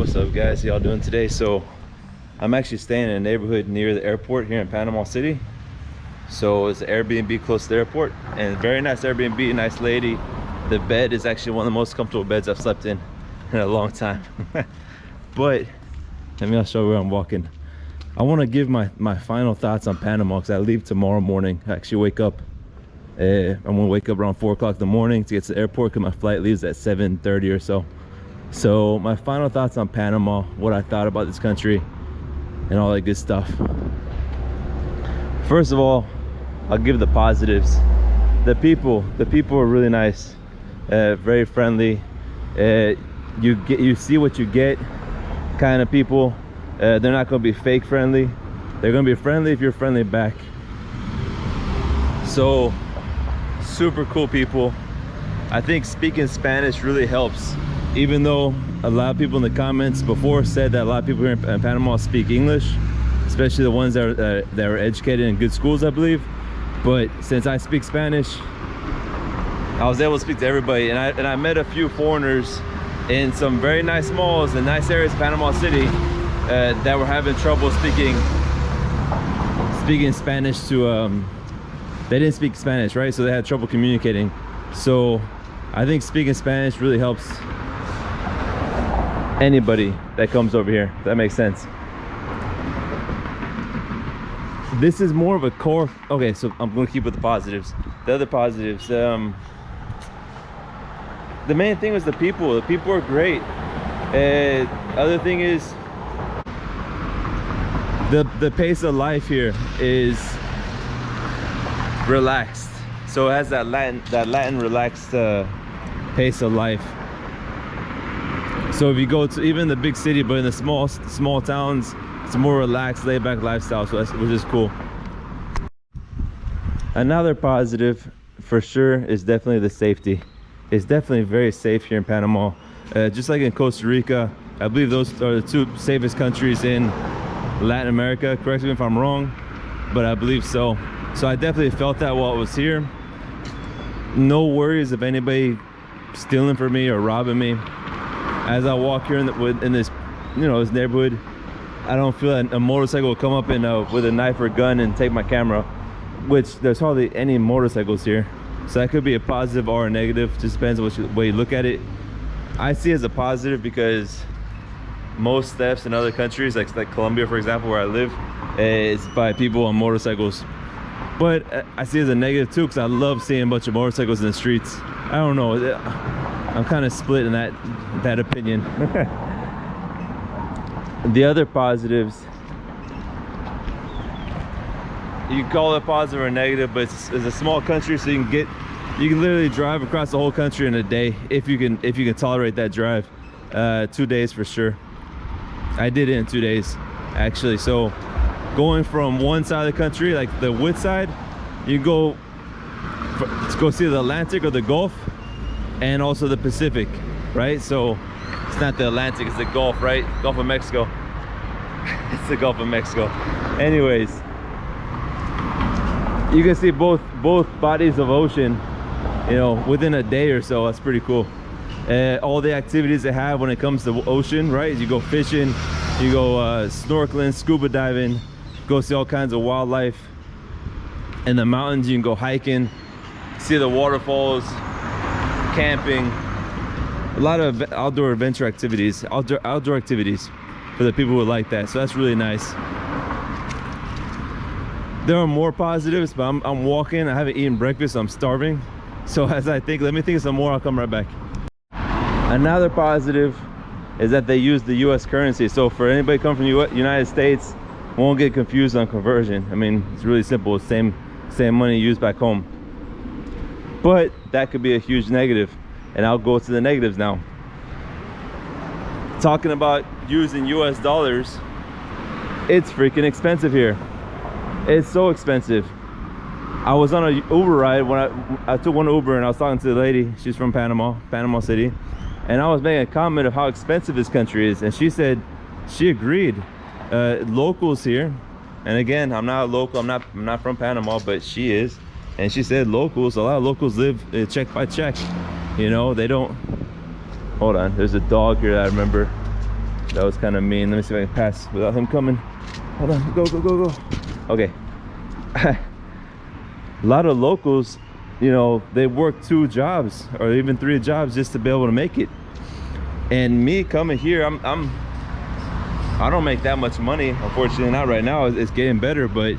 What's up, guys? How y'all doing today? So I'm actually staying in a neighborhood near the airport here in Panama City. So it's an Airbnb close to the airport, and very nice Airbnb, nice lady. The bed is actually one of the most comfortable beds I've slept in a long time. But let me show you where I'm walking. I want to give my final thoughts on Panama because I leave tomorrow morning. I actually wake up I'm gonna wake up around 4 o'clock in the morning to get to the airport because my flight leaves at 7:30 or so. So my final thoughts on Panama, what I thought about this country and all that good stuff. First of all, I'll give the positives. The people are really nice, very friendly. You see what you get kind of people. They're not going to be fake friendly. They're going to be friendly if you're friendly back. So super cool people. I think speaking Spanish really helps, even though a lot of people in the comments before said that a lot of people here in Panama speak English, especially the ones that are educated in good schools, I believe. But since I speak Spanish, I was able to speak to everybody, and I met a few foreigners in some very nice malls and nice areas of Panama City that were having trouble speaking Spanish to they didn't speak Spanish, right? So they had trouble communicating. So I think speaking Spanish really helps anybody that comes over here, if that makes sense. This is more of a core. Okay, so I'm gonna keep with the positives. The other positives, the main thing was the people. The people are great. Other thing is the pace of life here is relaxed. So it has that Latin relaxed pace of life. So if you go to even the big city, but in the small towns, it's a more relaxed, laid-back lifestyle, so which is cool. Another positive for sure is definitely the safety. It's definitely very safe here in Panama. Just like in Costa Rica, I believe those are the two safest countries in Latin America. Correct me if I'm wrong, but I believe so. So I definitely felt that while I was here. No worries of anybody stealing from me or robbing me. As I walk here in this, this neighborhood, I don't feel that a motorcycle will come up with a knife or gun and take my camera, which there's hardly any motorcycles here. So that could be a positive or a negative, just depends on which way you look at it. I see it as a positive because most thefts in other countries, like Colombia, for example, where I live, it's by people on motorcycles. But I see it as a negative too, because I love seeing a bunch of motorcycles in the streets. I don't know, I'm kind of split in that opinion. The other positives, you can call it positive or negative, but it's a small country, so you can literally drive across the whole country in a day if you can tolerate that drive. 2 days for sure. I did it in 2 days actually. So going from one side of the country, like the width side, you go see the Atlantic or the Gulf, and also the Pacific, right? So it's not the Atlantic, it's the Gulf, right? Gulf of Mexico. It's the Gulf of Mexico. Anyways, you can see both bodies of ocean, within a day or so. That's pretty cool. All the activities they have when it comes to ocean, right? You go fishing, you go snorkeling, scuba diving, go see all kinds of wildlife. In the mountains, you can go hiking, see the waterfalls, camping, a lot of outdoor adventure activities, outdoor activities for the people who like that. So that's really nice. There are more positives, but I'm walking. I haven't eaten breakfast, so I'm starving. So as let me think of some more, I'll come right back. Another positive is that they use the US currency. So for anybody coming from the United States, won't get confused on conversion. I mean, it's really simple. It's same money used back home. But that could be a huge negative, and I'll go to the negatives now. Talking about using US dollars, it's freaking expensive here. It's so expensive. I was on a Uber ride when I took one Uber, and I was talking to the lady. She's from Panama City, and I was making a comment of how expensive this country is, and she said she agreed. Locals here, and again, I'm not a local, I'm not from Panama, but she is, and she said a lot of locals live check by check. They don't. Hold on, there's a dog here that I remember. That was kind of mean. Let me see if I can pass without him coming. Hold on, go, go, go, go. Okay. A lot of locals, you know, they work 2 jobs or even 3 jobs just to be able to make it. And me coming here, I don't make that much money, unfortunately. Not right now. It's getting better, but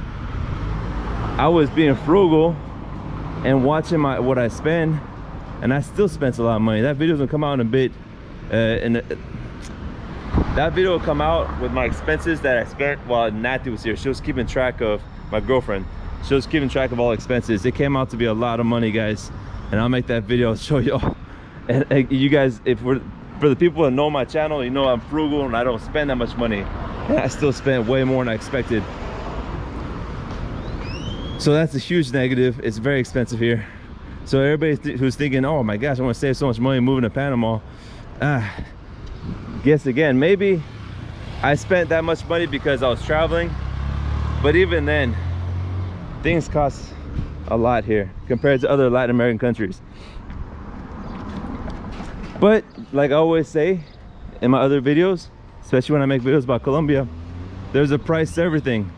I was being frugal and watching what I spend, and I still spent a lot of money. That video's gonna come out in a bit, that video will come out with my expenses that I spent while Natty was here. She was keeping track of, my girlfriend, she was keeping track of all expenses. It came out to be a lot of money, guys, and I'll make that video show y'all. And you guys, for the people that know my channel, you know I'm frugal and I don't spend that much money, and I still spent way more than I expected. So that's a huge negative. It's very expensive here. So everybody who's thinking, oh my gosh, I want to save so much money moving to Panama, guess again, maybe I spent that much money because I was traveling, but even then things cost a lot here compared to other Latin American countries. But like I always say in my other videos, especially when I make videos about Colombia, there's a price to everything.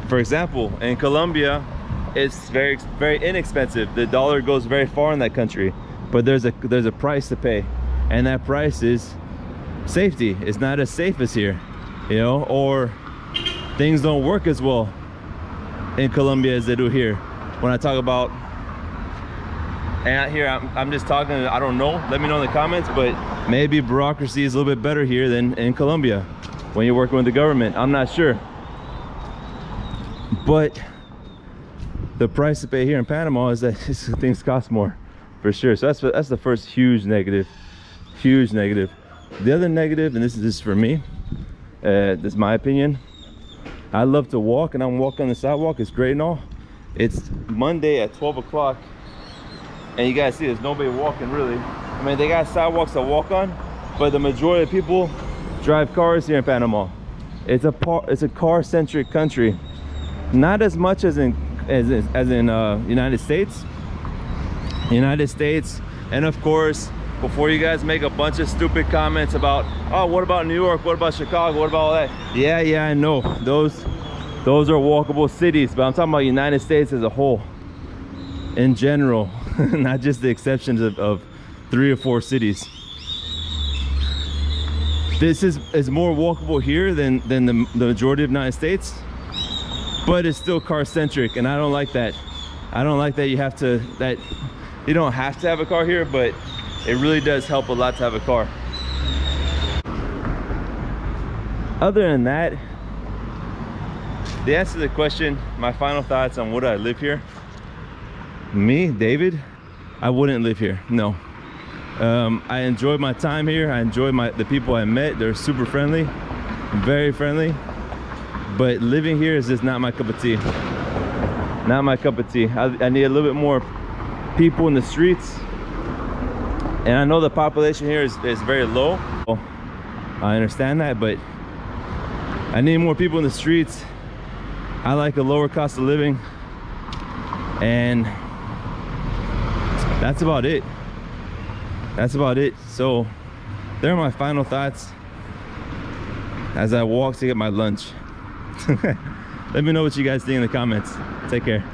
For example, in Colombia, it's very inexpensive. The dollar goes very far in that country, but there's a price to pay, and that price is safety. It's not as safe as here, you know, or things don't work as well in Colombia as they do here. When I talk about, and out here I'm just talking, I don't know, let me know in the comments, but maybe bureaucracy is a little bit better here than in Colombia when you're working with the government. I'm not sure, but the price to pay here in Panama is that things cost more, for sure. So that's the first huge negative. The other negative, and this is for me, this is my opinion, I love to walk, and I'm walking on the sidewalk. It's great and all. It's Monday at 12 o'clock, and you guys see there's nobody walking really. I mean, they got sidewalks to walk on, but the majority of people drive cars here in Panama. It's a car-centric country, not as much as in United States. And of course, before you guys make a bunch of stupid comments about, oh, what about New York, what about Chicago, what about all that, yeah, I know those are walkable cities, but I'm talking about United States as a whole, in general, not just the exceptions of 3 or 4 cities. This is more walkable here than the majority of the United States, but it's still car-centric, and I don't like that. I don't like that you don't have to have a car here, but it really does help a lot to have a car. Other than that, the answer to the question, my final thoughts on would I live here? Me, David, I wouldn't live here, no. I enjoyed my time here. I enjoyed the people I met. They're super friendly, very friendly. But living here is just not my cup of tea. Not my cup of tea. I need a little bit more people in the streets. And I know the population here is very low. I understand that, but I need more people in the streets. I like a lower cost of living. And that's about it. So there are my final thoughts as I walk to get my lunch. Let me know what you guys think in the comments. Take care.